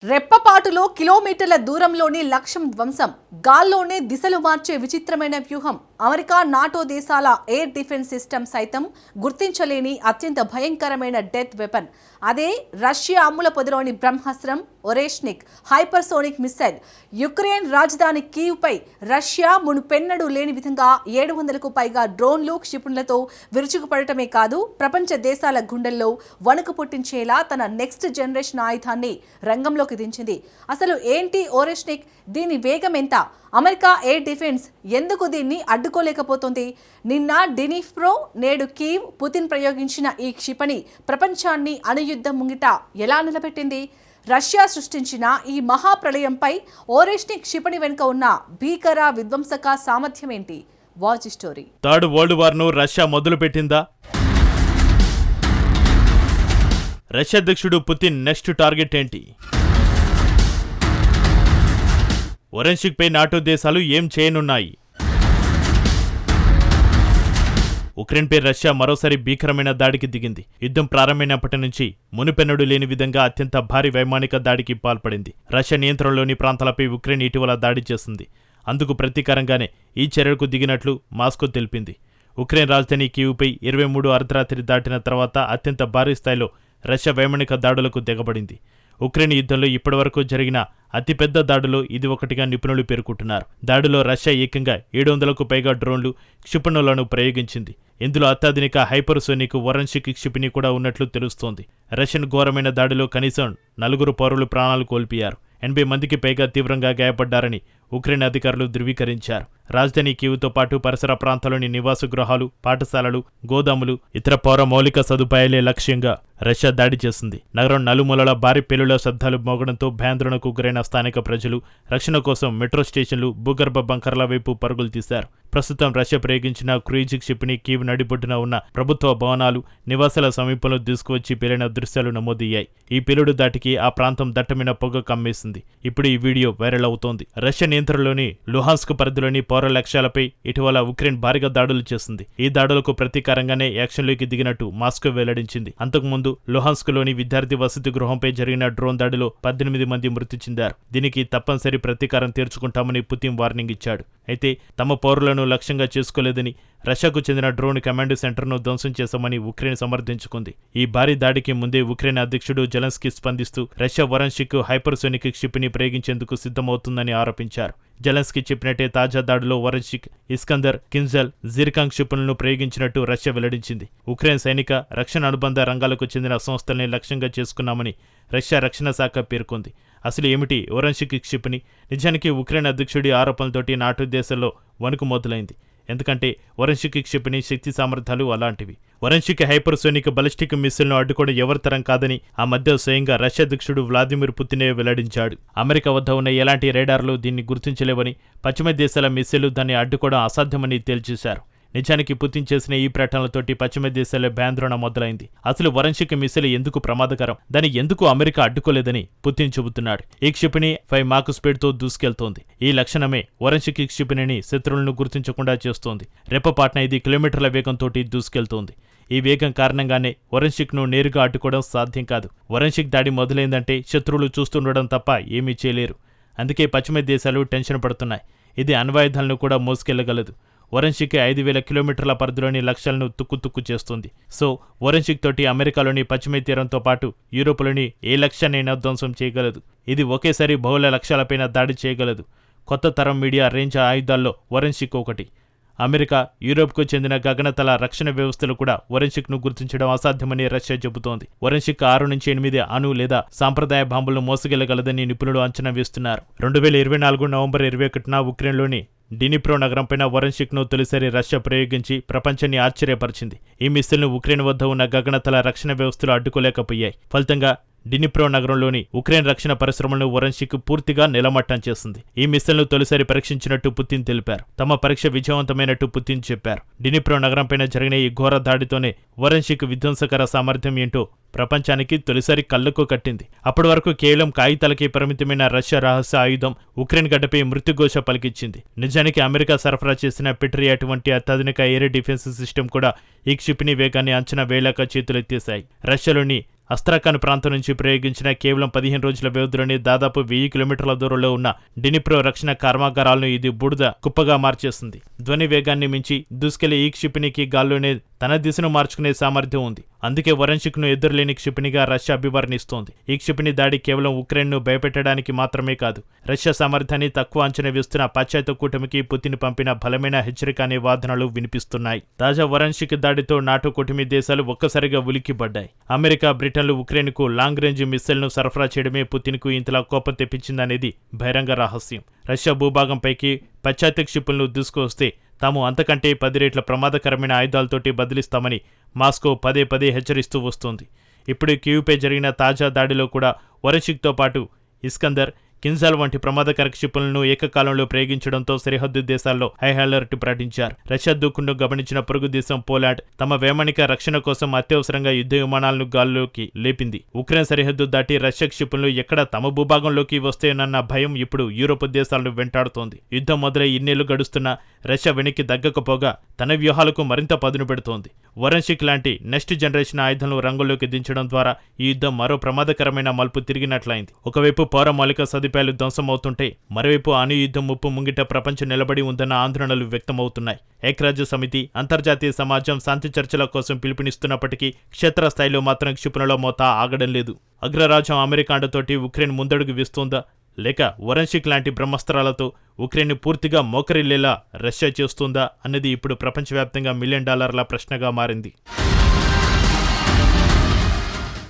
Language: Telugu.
రెప్పపాటులో కిలోమీటర్ల దూరంలోని లక్ష్యం ధ్వంసం, గాల్లోనే దిశలు మార్చే విచిత్రమైన వ్యూహం. అమెరికా, నాటో దేశాల ఎయిర్ డిఫెన్స్ సిస్టమ్ సైతం గుర్తించలేని అత్యంత భయంకరమైన డెత్ వెపన్. అదే రష్యా అమ్ముల పొదిలోని బ్రహ్మాస్త్రం ఒరేష్నిక్ హైపర్సోనిక్ మిసైల్. యుక్రెయిన్ రాజధాని కీవ్పై రష్యా మునుపెన్నడూ లేని విధంగా 700కు పైగా డ్రోన్లు, క్షిపణులతో విరుచుకుపడటమే కాదు, ప్రపంచ దేశాల గుండెల్లో వణుకు పుట్టించేలా తన నెక్స్ట్ జనరేషన్ ఆయుధాన్ని రంగంలోకి దించింది. అసలు ఏంటి ఒరేష్నిక్? దీని వేగం ఎంత? అమెరికా ఎయిర్ డిఫెన్స్ ఎందుకు దీన్ని అడ్డుకోలేకపోతుంది? నిన్న డినిప్రో, నేడు కీవ్. పుతిన్ ప్రయోగించిన ఈ క్షిపణి ప్రపంచాన్ని అణుయుద్ధం ముంగిట ఎలా నిలబెట్టింది? రష్యా సృష్టించిన ఈ మహాప్రళయంపై ఒరేష్నిక్ క్షిపణి వెనుక ఉన్న భీకర విధ్వంసక సామర్థ్యం ఏంటి? Watch story. థర్డ్ వరల్డ్ వార్ను రష్యా మొదలుపెట్టిందా? రష్యా అధ్యక్షుడు పుతిన్ నెక్స్ట్ టార్గెట్ ఏంటి? ఒరేష్నిక్ పై నాటో దేశాలు ఏం చేయనున్నాయి? ఉక్రెయిన్ పై రష్యా మరోసారి భీకరమైన దాడికి దిగింది. యుద్ధం ప్రారంభమైనప్పటి నుంచి మునుపెన్నడూ లేని విధంగా అత్యంత భారీ వైమానిక దాడికి పాల్పడింది. రష్యా నియంత్రణలోని ప్రాంతాలపై ఉక్రెయిన్ ఇటీవల దాడి చేసింది. అందుకు ప్రతీకారంగానే ఈ చర్యలకు దిగినట్లు మాస్కో తెలిపింది. ఉక్రెయిన్ రాజధాని కీవ్పై 23 అర్ధరాత్రి దాటిన తర్వాత అత్యంత భారీ స్థాయిలో రష్యా వైమానిక దాడులకు దిగబడింది. ఉక్రెయిన్ యుద్ధంలో ఇప్పటివరకు జరిగిన అతిపెద్ద దాడిలో ఇది ఒకటిగా నిపుణులు పేర్కొంటున్నారు. దాడిలో రష్యా ఏకంగా 700కు పైగా డ్రోన్లు, క్షిపణులను ప్రయోగించింది. ఇందులో అత్యాధునిక హైపర్సోనిక్ ఒరేష్నిక్ క్షిపణి కూడా ఉన్నట్లు తెలుస్తోంది. రష్యన్ ఘోరమైన దాడిలో కనీసం 4 పౌరులు ప్రాణాలు కోల్పోయారు. 80 మందికి పైగా తీవ్రంగా గాయపడ్డారని ఉక్రెయిన్ అధికారులు ధృవీకరించారు. రాజధాని కీవ్తో పాటు పరిసర ప్రాంతాల్లోని నివాస గృహాలు, పాఠశాలలు, గోదాములు, ఇతర పౌర మౌలిక సదుపాయాలే లక్ష్యంగా రష్యా దాడి చేసింది. నగరం నలుమూలల భారీ పేలుళ్ల శబ్దాలు మోగడంతో భయాందోళనకు గురైన స్థానిక ప్రజలు రక్షణ కోసం మెట్రో స్టేషన్లు, భూగర్భ బంకర్ల వైపు పరుగులు తీశారు. ప్రస్తుతం రష్యా ప్రయోగించిన క్రూయిజ్ క్షిపణి కీవ్ నడిబొడ్డున ఉన్న ప్రభుత్వ భవనాలు, నివాసాల సమీపంలో దూసుకువచ్చి పేలిన దృశ్యాలు నమోదయ్యాయి. ఈ పేలుడు దాటికి ఆ ప్రాంతం దట్టమైన పొగ కమ్మేసింది. ఇప్పుడు ఈ వీడియో వైరల్ అవుతోంది. రష్యా నియంత్రణలోని లుహాన్స్క్ పరిధిలోని పౌర లక్ష్యాలపై ఇటీవల ఉక్రెయిన్ భారీగా దాడులు చేసింది. ఈ దాడులకు ప్రతీకారంగానే యాక్షన్లోకి దిగినట్టు మాస్కో వెల్లడించింది. అంతకుముందు లుహాన్స్క్లోని విద్యార్థి వసతి గృహంపై జరిగిన డ్రోన్ దాడిలో 18 మంది మృతి చెందారు. దీనికి తప్పనిసరి ప్రతీకారం తీర్చుకుంటామని పుతిన్ వార్నింగ్ ఇచ్చాడు. అయితే తమ పౌరులను లక్ష్యంగా చేసుకోలేదని, రష్యాకు చెందిన డ్రోన్ కమాండ్ సెంటర్ను ధ్వంసం చేశామని ఉక్రెయిన్ సమర్థించుకుంది. ఈ భారీ దాడికి ముందే ఉక్రెయిన్ అధ్యక్షుడు జెలెన్స్కీ స్పందిస్తూ రష్యా ఒరేష్నిక్ హైపర్సోనిక్ క్షిపణి ప్రయోగించేందుకు సిద్ధమవుతుందని ఆరోపించారు. జెలెన్స్కీ చెప్పినట్టే తాజా దాడిలో ఒరేష్నిక్, ఇస్కందర్, కింజల్, జిర్కాన్ క్షిపణులను ప్రయోగించినట్టు రష్యా వెల్లడించింది. ఉక్రెయిన్ సైనిక, రక్షణ అనుబంధ రంగాలకు చెందిన సంస్థల్ని లక్ష్యంగా చేసుకున్నామని రష్యా రక్షణ శాఖ పేర్కొంది. అసలు ఏమిటి ఒరేష్నిక్ క్షిపణి? నిజానికి ఉక్రెయిన్ అధ్యక్షుడి ఆరోపణలతోటి నాటో దేశాల్లో వణుకు మొదలైంది. ఎందుకంటే ఒరేష్నిక్ క్షిపణి శక్తి సామర్థ్యాలు అలాంటివి. ఒరేష్నిక్ హైపర్సోనిక్ బలిస్టిక్ మిస్సిల్ను అడ్డుకోవడం ఎవరితరం కాదని ఆ మధ్య స్వయంగా రష్యా అధ్యక్షుడు వ్లాదిమిర్ పుతినే వెల్లడించాడు. అమెరికా వద్ద ఉన్న ఎలాంటి రేడార్లు దీన్ని గుర్తించలేవని, పశ్చిమ దేశాల మిస్సిళ్లు దాన్ని అడ్డుకోవడం అసాధ్యమని తేల్చేశారు. నిజానికి పుతిన్ చేసిన ఈ ప్రకటనలతోటి పశ్చిమ దేశాల్లో భయాందోళన మొదలైంది. అసలు ఒరేష్నిక్ మిస్సిల్ ఎందుకు ప్రమాదకరం, దాన్ని ఎందుకు అమెరికా అడ్డుకోలేదని పుతిన్ చెబుతున్నాడు. ఈ క్షిపణి 5 మాక్ స్పీడ్తో దూసుకెళ్తోంది. ఈ లక్షణమే ఒరేష్నిక్ క్షిపణిని శత్రువులను గుర్తించకుండా చేస్తోంది. రెప్పపాటున 5 కిలోమీటర్ల వేగంతో దూసుకెళ్తోంది. ఈ వేగం కారణంగానే ఒరేష్నిక్ను నేరుగా అడ్డుకోవడం సాధ్యం కాదు. ఒరేష్నిక్ దాడి మొదలైందంటే శత్రువులు చూస్తుండడం తప్ప ఏమీ చేయలేరు. అందుకే పశ్చిమ దేశాలు టెన్షన్ పడుతున్నాయి. ఇది అణ్వాయుధాలను కూడా మోసుకెళ్లగలదు. ఒరేష్నిక్ 5000 కిలోమీటర్ల పరిధిలోని లక్ష్యాలను తుక్కు చేస్తుంది. సో ఒరేష్నిక్ తోటి అమెరికాలోని పశ్చిమ తీరంతో పాటు యూరోప్లోని ఏ లక్ష్యాన్నైనా ధ్వంసం చేయగలదు. ఇది ఒకేసారి బహుళ లక్ష్యాలపైన దాడి చేయగలదు. కొత్త తరం మీడియా రేంజ్ ఆయుధాల్లో ఒరేష్నిక్ ఒకటి. అమెరికా, యూరోప్కు చెందిన గగనతల రక్షణ వ్యవస్థలు కూడా ఒరేష్నిక్ను గుర్తించడం అసాధ్యమని రష్యా చెబుతోంది. ఒరేష్నిక్ 6 నుంచి 8 అణు లేదా సాంప్రదాయ బాంబులను మోసగలగలదని నిపుణులు అంచనా వేస్తున్నారు. 2024 నవంబర్ 21న ఉక్రెయిన్లోని డినిప్రో నగరంపైన ఒరేష్నిక్ను తొలిసారి రష్యా ప్రయోగించి ప్రపంచాన్ని ఆశ్చర్యపరిచింది. ఈ మిస్సిల్ను ఉక్రెయిన్ వద్ద ఉన్న గగనతల రక్షణ వ్యవస్థలు అడ్డుకోలేకపోయాయి. ఫలితంగా డినిప్రో నగరంలోని ఉక్రెయిన్ రక్షణ పరిశ్రమలను ఒరేష్నిక్ పూర్తిగా నిలమట్టం చేసింది. ఈ మిస్సిల్ను తొలిసారి పరీక్షించినట్టు పుతిన్ తెలిపారు. తమ పరీక్ష విజయవంతమైనట్టు పుతిన్ చెప్పారు. డినిప్రో నగరంపైన జరిగిన ఈ ఘోర దాడితోనే ఒరేష్నిక్ విధ్వంసకర సామర్థ్యం ఏంటో ప్రపంచానికి తొలిసారి కళ్లకు కట్టింది. అప్పటి వరకు కేవలం కాగితాలకే పరిమితమైన రష్యా రహస్య ఆయుధం ఉక్రెయిన్ గడ్డపై మృత్యుఘోష పలికిచ్చింది. నిజానికి అమెరికా సరఫరా చేసిన పెట్రియాట్ వంటి అత్యాధునిక ఎయిర్ డిఫెన్స్ సిస్టమ్ కూడా ఈ క్షిపణి వేగాన్ని అంచనా వేయలేక చేతులెత్తేశాయి. రష్యాలోని అస్త్రాఖాన్ ప్రాంతం నుంచి ప్రయోగించిన కేవలం 15 రోజుల వ్యవధిలోనే దాదాపు 1000 కిలోమీటర్ల దూరంలో ఉన్న డినిప్రో రక్షణ కర్మాగారాలను ఇది బూడిద కుప్పగా మార్చేసింది. ధ్వని వేగాన్ని మించి దూసుకెళ్లే ఈ క్షిపణికి గాల్లోనే తన దిశను మార్చుకునే సామర్థ్యం ఉంది. అందుకే వరంషిక్ను ఎదురులేని క్షిపణిగా రష్యా అభివర్ణిస్తోంది. ఈ క్షిపణి దాడి కేవలం ఉక్రెయిన్ను భయపెట్టడానికి మాత్రమే కాదు, రష్యా సామర్థ్యాన్ని తక్కువ అంచనా వేస్తున్న పాశ్చాత్య కూటమికి పుతిన్ పంపిన బలమైన హెచ్చరిక అనే వాదనలు వినిపిస్తున్నాయి. తాజా వరంషిక్ దాడితో నాటో కూటమి దేశాలు ఒక్కసారిగా ఉలిక్కిపడ్డాయి. అమెరికా, బ్రిటన్లు ఉక్రెయిన్కు లాంగ్ రేంజ్ మిస్సైల్ను సరఫరా చేయడమే పుతిన్కు ఇంతలా కోపం తెప్పించిందనేది బహిరంగ రహస్యం. రష్యా భూభాగంపైకి పాశ్చాత్య క్షిపణులు దూసుకొస్తే తాము అంతకంటే 10 రెట్ల ప్రమాదకరమైన ఆయుధాలతోటి బదిలిస్తామని మాస్కో పదే పదే హెచ్చరిస్తూ వస్తోంది. ఇప్పుడు కీవ్పై జరిగిన తాజా దాడిలో కూడా వరంషిక్తో పాటు ఇస్కందర్, కింజాల్ వంటి ప్రమాదకర క్షిపణులను ఏకకాలంలో ప్రయోగించడంతో సరిహద్దు దేశాల్లో హై అలర్ట్ ప్రకటించారు. రష్యా దూకుడును గమనించిన పొరుగు దేశం పోలాండ్ తమ వైమానిక రక్షణ కోసం అత్యవసరంగా యుద్ధ విమానాలను గాల్లోకి లేపింది. ఉక్రెయిన్ సరిహద్దు దాటి రష్యా క్షిపణులు ఎక్కడ తమ భూభాగంలోకి వస్తాయన్న భయం ఇప్పుడు యూరోప్ దేశాలను వెంటాడుతోంది. యుద్ధం మొదలై ఇన్నేళ్లు గడుస్తున్నా రష్యా వెనక్కి దగ్గకపోగా తన వ్యూహాలకు మరింత పదును పెడుతోంది. వరంషిక్ లాంటి నెక్స్ట్ జనరేషన్ ఆయుధాలను రంగంలోకి దించడం ద్వారా ఈ యుద్ధం మరో ప్రమాదకరమైన మలుపు తిరిగినట్లయింది. ఒకవైపు పౌర మౌలిక సదుపాయాలు ధ్వంసమవుతుంటే మరోవైపు అణు యుద్ధం ముప్పు ముంగిట ప్రపంచం నిలబడి ఉందన్న ఆందోళనలు వ్యక్తమవుతున్నాయి. ఐక్యరాజ్య సమితి, అంతర్జాతీయ సమాజం శాంతి చర్చల కోసం పిలుపునిస్తున్నప్పటికీ క్షేత్రస్థాయిలో మాత్రం క్షిపణుల మోత ఆగడం లేదు. అగ్రరాజ్యం అమెరికా అండతోటి ఉక్రెయిన్ ముందడుగు వేస్తోందా, లేక వరంషిక్ లాంటి బ్రహ్మాస్త్రాలతో ఉక్రెయిన్ పూర్తిగా మోకరిల్లేలా రష్యా చేస్తుందా అన్నది ఇప్పుడు ప్రపంచవ్యాప్తంగా $1 మిలియన్ ప్రశ్నగా మారింది.